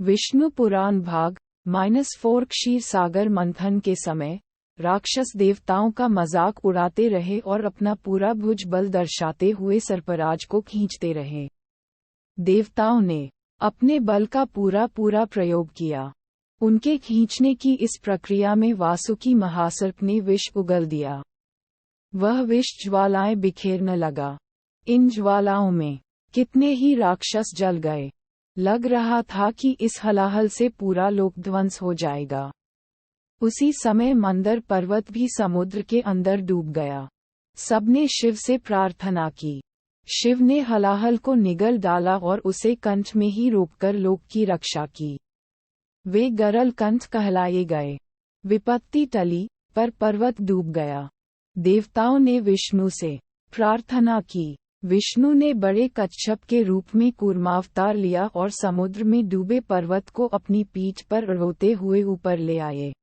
विष्णु पुराण भाग -4 क्षीर सागर मंथन के समय राक्षस देवताओं का मजाक उड़ाते रहे और अपना पूरा भुज बल दर्शाते हुए सर्पराज को खींचते रहे। देवताओं ने अपने बल का पूरा प्रयोग किया। उनके खींचने की इस प्रक्रिया में वासुकी महासर्प ने विष उगल दिया। वह विष ज्वालाएं बिखेरने लगा। इन ज्वालाओं में कितने ही राक्षस जल गए। लग रहा था कि इस हलाहल से पूरा लोक ध्वंस हो जाएगा। उसी समय मंदर पर्वत भी समुद्र के अंदर डूब गया। सबने शिव से प्रार्थना की। शिव ने हलाहल को निगल डाला और उसे कंठ में ही रोककर लोक की रक्षा की। वे गरल कंठ कहलाए गए। विपत्ति टली, पर पर्वत डूब गया। देवताओं ने विष्णु से प्रार्थना की। विष्णु ने बड़े कच्छप के रूप में कूर्मावतार लिया और समुद्र में डूबे पर्वत को अपनी पीठ पर उड़ाते हुए ऊपर ले आए।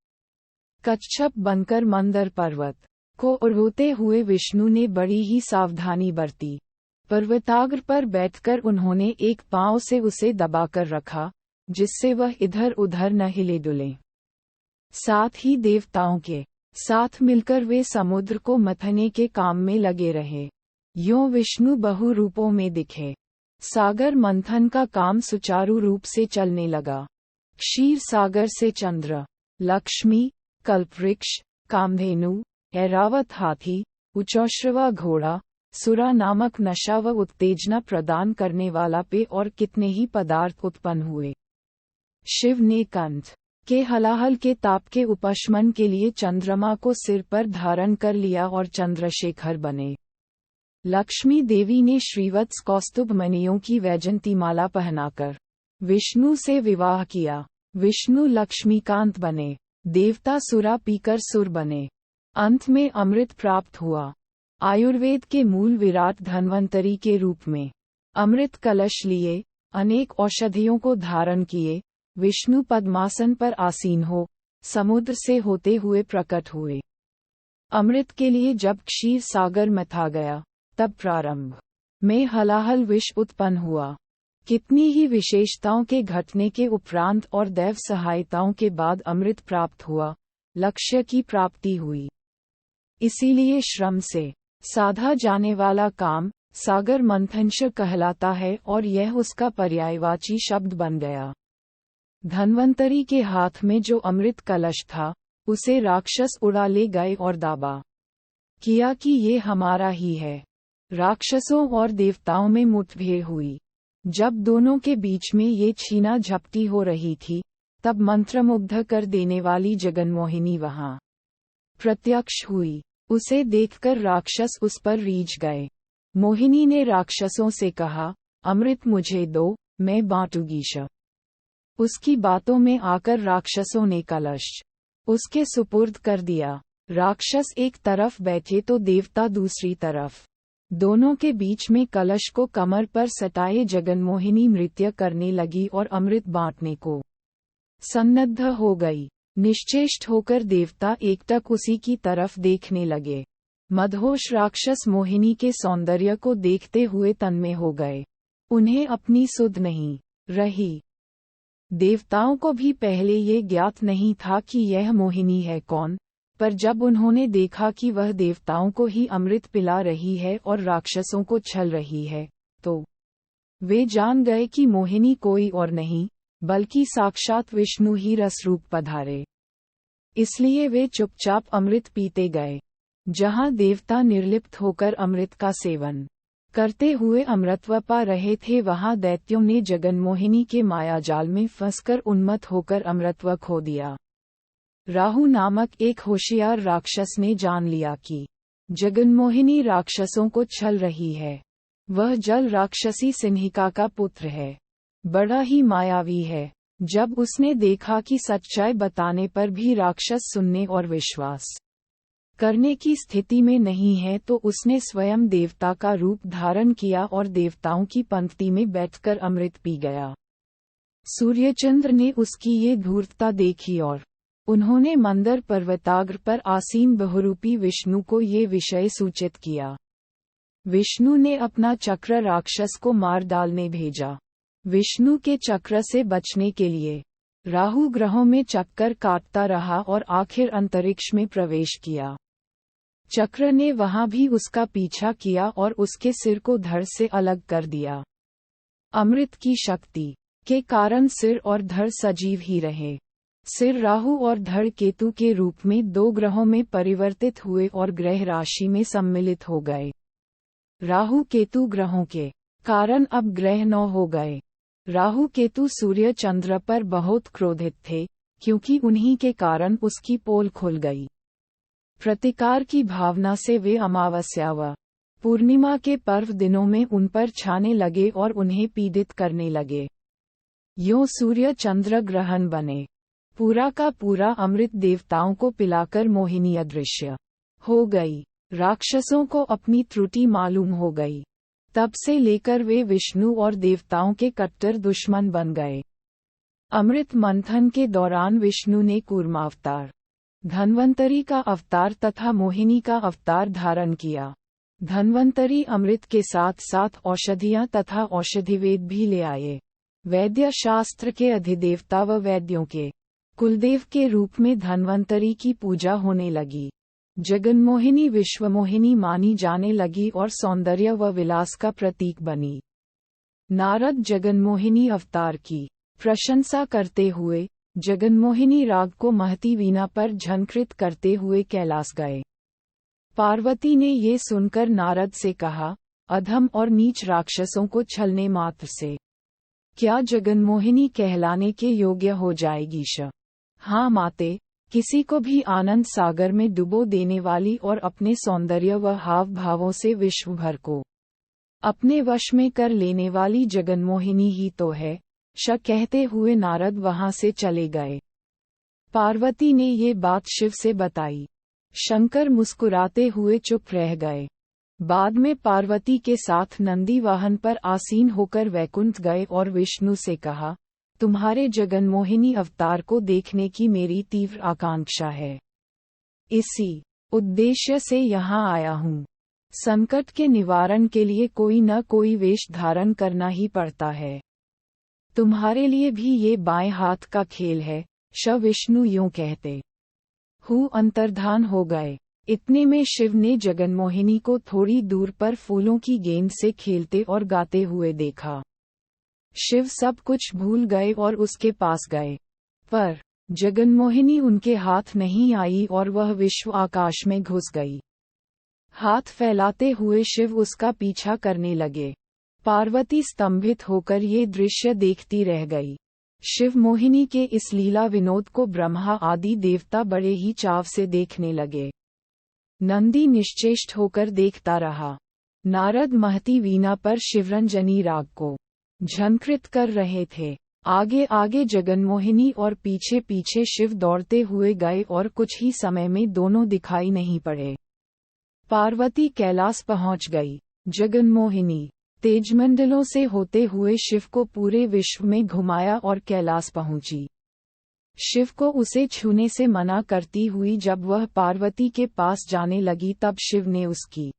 कच्छप बनकर मंदर पर्वत को उड़ाते हुए विष्णु ने बड़ी ही सावधानी बरती। पर्वताग्र पर बैठकर उन्होंने एक पांव से उसे दबाकर रखा, जिससे वह इधर उधर न हिले डुले। साथ ही देवताओं के साथ मिलकर वे समुद्र को मथने के काम में लगे रहे। यों विष्णु बहु रूपों में दिखे। सागर मंथन का काम सुचारू रूप से चलने लगा। क्षीर सागर से चंद्र, लक्ष्मी, कल्पवृक्ष, कामधेनु, ऐरावत हाथी, उच्चश्रवा घोड़ा, सुरा नामक नशा व उत्तेजना प्रदान करने वाला पेय और कितने ही पदार्थ उत्पन्न हुए। शिव ने कंठ के हलाहल के ताप के उपशमन के लिए चंद्रमा को सिर पर धारण कर लिया और चंद्रशेखर बने। लक्ष्मी देवी ने श्रीवत्स कौस्तुभ मणियों की वैजंतीमाला पहनाकर विष्णु से विवाह किया। विष्णु लक्ष्मीकांत बने। देवता सुरा पीकर सुर बने। अंत में अमृत प्राप्त हुआ। आयुर्वेद के मूल विराट धन्वंतरी के रूप में अमृत कलश लिए, अनेक औषधियों को धारण किए, विष्णु पद्मासन पर आसीन हो समुद्र से होते हुए प्रकट हुए। अमृत के लिए जब क्षीर सागर मथा गया, तब प्रारंभ में हलाहल विष उत्पन्न हुआ। कितनी ही विशेषताओं के घटने के उपरांत और दैव सहायताओं के बाद अमृत प्राप्त हुआ, लक्ष्य की प्राप्ति हुई। इसीलिए श्रम से साधा जाने वाला काम सागर मंथनश कहलाता है और यह उसका पर्यायवाची शब्द बन गया। धन्वंतरी के हाथ में जो अमृत कलश था, उसे राक्षस उड़ा ले गए और दावा किया कि ये हमारा ही है। राक्षसों और देवताओं में मुठभेड़ हुई। जब दोनों के बीच में ये छीना झपटी हो रही थी, तब मंत्रमुग्ध कर देने वाली जगन्मोहिनी वहां प्रत्यक्ष हुई। उसे देखकर राक्षस उस पर रीझ गए। मोहिनी ने राक्षसों से कहा, अमृत मुझे दो, मैं बांटूंगी। उसकी बातों में आकर राक्षसों ने कलश उसके सुपुर्द कर दिया। राक्षस एक तरफ बैठे तो देवता दूसरी तरफ। दोनों के बीच में कलश को कमर पर सटाए जगन्मोहिनी नृत्य करने लगी और अमृत बांटने को सन्नद्ध हो गई। निश्चेष्ट होकर देवता एकटक उसी की तरफ देखने लगे। मदहोश राक्षस मोहिनी के सौंदर्य को देखते हुए तन्मय हो गए। उन्हें अपनी सुध नहीं रही। देवताओं को भी पहले ये ज्ञात नहीं था कि यह मोहिनी है कौन, पर जब उन्होंने देखा कि वह देवताओं को ही अमृत पिला रही है और राक्षसों को छल रही है, तो वे जान गए कि मोहिनी कोई और नहीं, बल्कि साक्षात विष्णु ही रसरूप पधारे। इसलिए वे चुपचाप अमृत पीते गए। जहां देवता निर्लिप्त होकर अमृत का सेवन करते हुए अमृतत्व पा रहे थे, वहां दैत्यों ने जगन्मोहिनी के मायाजाल में फंसकर उन्मत्त होकर अमृतत्व खो दिया। राहु नामक एक होशियार राक्षस ने जान लिया कि जगन्मोहिनी राक्षसों को छल रही है। वह जल राक्षसी सिंहिका का पुत्र है। बड़ा ही मायावी है। जब उसने देखा कि सच्चाई बताने पर भी राक्षस सुनने और विश्वास करने की स्थिति में नहीं है, तो उसने स्वयं देवता का रूप धारण किया और देवताओं की पंक्ति में बैठकर अमृत पी गया। सूर्यचंद्र ने उसकी ये धूर्तता देखी और उन्होंने मंदर पर्वताग्र पर आसीन बहुरूपी विष्णु को ये विषय सूचित किया। विष्णु ने अपना चक्र राक्षस को मार डालने भेजा। विष्णु के चक्र से बचने के लिए राहु ग्रहों में चक्कर काटता रहा और आखिर अंतरिक्ष में प्रवेश किया। चक्र ने वहां भी उसका पीछा किया और उसके सिर को धड़ से अलग कर दिया। अमृत की शक्ति के कारण सिर और धड़ सजीव ही रहे। सिर राहु और धड़ केतु के रूप में 2 ग्रहों में परिवर्तित हुए और ग्रह राशि में सम्मिलित हो गए। राहु केतु ग्रहों के कारण अब ग्रह 9 हो गए। राहु केतु सूर्य चंद्र पर बहुत क्रोधित थे, क्योंकि उन्हीं के कारण उसकी पोल खुल गई। प्रतिकार की भावना से वे अमावस्या व पूर्णिमा के पर्व दिनों में उन पर छाने लगे और उन्हें पीड़ित करने लगे। यों सूर्य चंद्र ग्रहण बने। पूरा का पूरा अमृत देवताओं को पिलाकर मोहिनी अदृश्य हो गई। राक्षसों को अपनी त्रुटि मालूम हो गई। तब से लेकर वे विष्णु और देवताओं के कट्टर दुश्मन बन गए। अमृत मंथन के दौरान विष्णु ने कूर्मावतार, धन्वंतरी का अवतार तथा मोहिनी का अवतार धारण किया। धन्वंतरी अमृत के साथ साथ औषधियां तथा औषधिवेद भी ले आए। वैद्य शास्त्र के अधिदेवता व वैद्यों के कुलदेव के रूप में धन्वंतरी की पूजा होने लगी। जगन्मोहिनी विश्वमोहिनी मानी जाने लगी और सौंदर्य व विलास का प्रतीक बनी। नारद जगन्मोहिनी अवतार की प्रशंसा करते हुए जगन्मोहिनी राग को महती वीणा पर झंकृत करते हुए कैलाश गए। पार्वती ने ये सुनकर नारद से कहा, अधम और नीच राक्षसों को छलने मात्र से क्या जगन्मोहिनी कहलाने के योग्य हो जाएगी? हाँ माते, किसी को भी आनंद सागर में डुबो देने वाली और अपने सौंदर्य व हाव भावों से विश्व भर को अपने वश में कर लेने वाली जगन्मोहिनी ही तो है। कहते हुए नारद वहां से चले गए। पार्वती ने ये बात शिव से बताई। शंकर मुस्कुराते हुए चुप रह गए। बाद में पार्वती के साथ नंदी वाहन पर आसीन होकर वैकुंठ गए और विष्णु से कहा, तुम्हारे जगन्मोहिनी अवतार को देखने की मेरी तीव्र आकांक्षा है। इसी उद्देश्य से यहाँ आया हूँ। संकट के निवारण के लिए कोई न कोई वेश धारण करना ही पड़ता है। तुम्हारे लिए भी ये बाएं हाथ का खेल है। विष्णु यूं कहते हूँ अंतर्धान हो गए। इतने में शिव ने जगन्मोहिनी को थोड़ी दूर पर फूलों की गेंद से खेलते और गाते हुए देखा। शिव सब कुछ भूल गए और उसके पास गए, पर जगन्मोहिनी उनके हाथ नहीं आई और वह विश्व आकाश में घुस गई। हाथ फैलाते हुए शिव उसका पीछा करने लगे। पार्वती स्तंभित होकर ये दृश्य देखती रह गई। शिव मोहिनी के इस लीला विनोद को ब्रह्मा आदि देवता बड़े ही चाव से देखने लगे। नंदी निश्चेष्ट होकर देखता रहा। नारद महती वीणा पर शिवरंजनी राग को झंकृत कर रहे थे। आगे आगे जगन्मोहिनी और पीछे पीछे शिव दौड़ते हुए गए और कुछ ही समय में दोनों दिखाई नहीं पड़े। पार्वती कैलाश पहुंच गई। जगन्मोहिनी तेजमंडलों से होते हुए शिव को पूरे विश्व में घुमाया और कैलाश पहुंची। शिव को उसे छूने से मना करती हुई जब वह पार्वती के पास जाने लगी तब शिव ने उसकी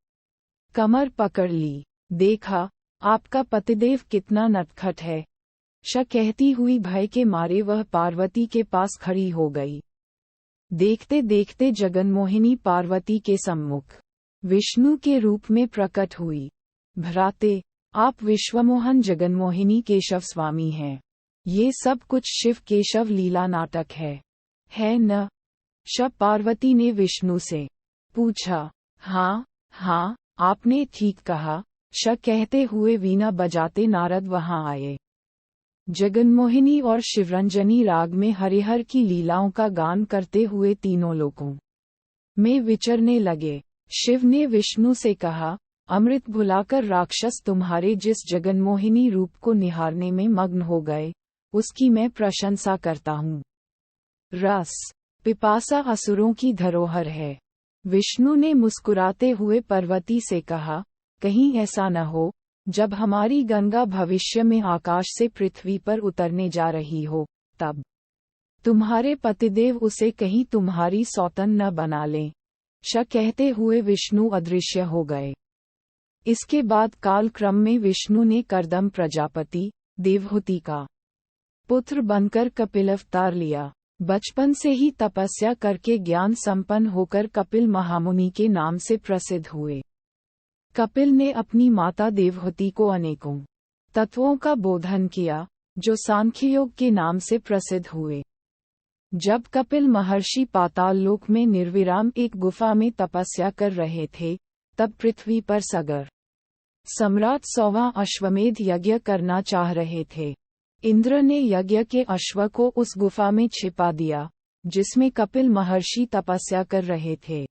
कमर पकड़ ली। देखा, आपका पतिदेव कितना नटखट है। कहती हुई भय के मारे वह पार्वती के पास खड़ी हो गई। देखते देखते जगन्मोहिनी पार्वती के सम्मुख विष्णु के रूप में प्रकट हुई। भ्राते, आप विश्वमोहन जगन्मोहिनी केशव स्वामी हैं। ये सब कुछ शिव केशव लीला नाटक है न? पार्वती ने विष्णु से पूछा। हाँ हाँ, आपने ठीक कहा। कहते हुए वीणा बजाते नारद वहां आए। जगन्मोहिनी और शिवरंजनी राग में हरिहर की लीलाओं का गान करते हुए तीनों लोकों में विचरने लगे। शिव ने विष्णु से कहा, अमृत भुलाकर राक्षस तुम्हारे जिस जगन्मोहिनी रूप को निहारने में मग्न हो गए, उसकी मैं प्रशंसा करता हूँ। रस पिपासा असुरों की धरोहर है। विष्णु ने मुस्कुराते हुए पार्वती से कहा, कहीं ऐसा न हो, जब हमारी गंगा भविष्य में आकाश से पृथ्वी पर उतरने जा रही हो, तब तुम्हारे पतिदेव उसे कहीं तुम्हारी सौतन न बना लें। कहते हुए विष्णु अदृश्य हो गए। इसके बाद काल क्रम में विष्णु ने कर्दम प्रजापति, देवहूति का पुत्र बनकर कपिल अवतार लिया। बचपन से ही तपस्या करके ज्ञान संपन्न होकर कपिल महामुनि के नाम से प्रसिद्ध हुए। कपिल ने अपनी माता देवहूति को अनेकों तत्वों का बोधन किया, जो सांख्ययोग के नाम से प्रसिद्ध हुए। जब कपिल महर्षि पाताल लोक में निर्विराम एक गुफा में तपस्या कर रहे थे, तब पृथ्वी पर सगर सम्राट 100वां अश्वमेध यज्ञ करना चाह रहे थे। इंद्र ने यज्ञ के अश्व को उस गुफा में छिपा दिया, जिसमें कपिल महर्षि तपस्या कर रहे थे।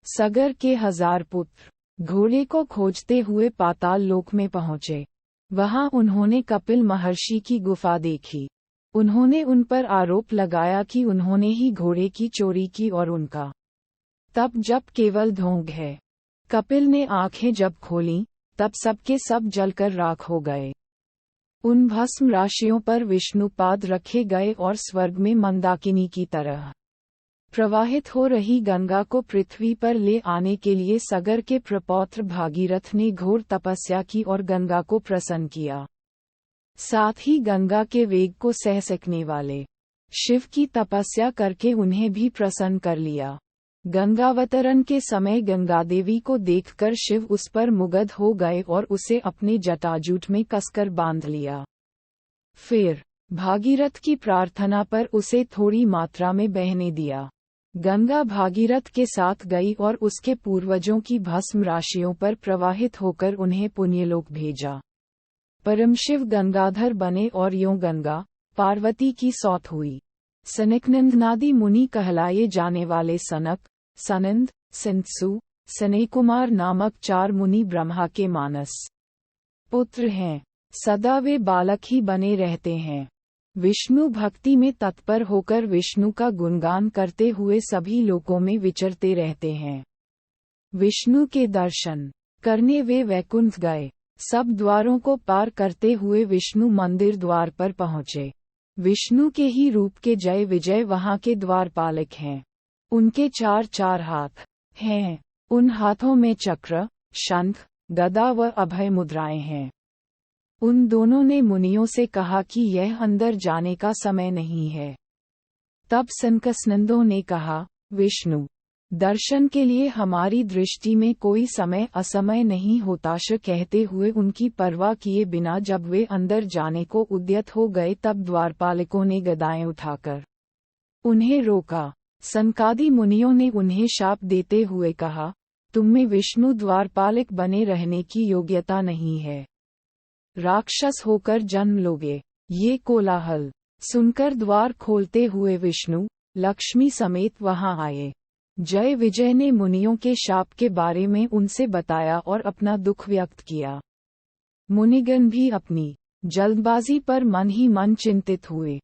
सगर के 1000 पुत्र घोड़े को खोजते हुए पाताल लोक में पहुंचे। वहां उन्होंने कपिल महर्षि की गुफा देखी। उन्होंने उन पर आरोप लगाया कि उन्होंने ही घोड़े की चोरी की और उनका तप जब केवल ढोंग है। कपिल ने आंखें जब खोलीं, तब सबके सब जलकर राख हो गए। उन भस्म राशियों पर विष्णुपाद रखे गए और स्वर्ग में मंदाकिनी की तरह प्रवाहित हो रही गंगा को पृथ्वी पर ले आने के लिए सगर के प्रपौत्र भागीरथ ने घोर तपस्या की और गंगा को प्रसन्न किया। साथ ही गंगा के वेग को सह सकने वाले शिव की तपस्या करके उन्हें भी प्रसन्न कर लिया। गंगावतरण के समय गंगा देवी को देखकर शिव उस पर मुग्ध हो गए और उसे अपने जटाजूट में कसकर बांध लिया। फिर भागीरथ की प्रार्थना पर उसे थोड़ी मात्रा में बहने दिया। गंगा भागीरथ के साथ गई और उसके पूर्वजों की भस्म राशियों पर प्रवाहित होकर उन्हें पुण्यलोक भेजा। परमशिव गंगाधर बने और यों गंगा पार्वती की सौत हुई। सनकनंदनादि मुनि कहलाए जाने वाले सनक, सनंद, सिंधु, सनयकुमार नामक 4 मुनि ब्रह्मा के मानस पुत्र हैं। सदा वे बालक ही बने रहते हैं। विष्णु भक्ति में तत्पर होकर विष्णु का गुणगान करते हुए सभी लोकों में विचरते रहते हैं। विष्णु के दर्शन करने वे वैकुंठ गए। सब द्वारों को पार करते हुए विष्णु मंदिर द्वार पर पहुँचे। विष्णु के ही रूप के जय विजय वहां के द्वारपालक हैं। उनके 4 हाथ हैं। उन हाथों में चक्र, शंख, गदा व अभय मुद्राएं हैं। उन दोनों ने मुनियों से कहा कि यह अंदर जाने का समय नहीं है। तब सनकसनंदों ने कहा, विष्णु दर्शन के लिए हमारी दृष्टि में कोई समय असमय नहीं होता। कहते हुए उनकी परवाह किए बिना जब वे अंदर जाने को उद्यत हो गए, तब द्वारपालकों ने गदाएं उठाकर उन्हें रोका। सनकादि मुनियों ने उन्हें शाप देते हुए कहा, तुम में विष्णु द्वारपालक बने रहने की योग्यता नहीं है। राक्षस होकर जन्म लोगे। ये कोलाहल सुनकर द्वार खोलते हुए विष्णु लक्ष्मी समेत वहां आए। जय विजय ने मुनियों के शाप के बारे में उनसे बताया और अपना दुख व्यक्त किया। मुनिगण भी अपनी जल्दबाजी पर मन ही मन चिंतित हुए।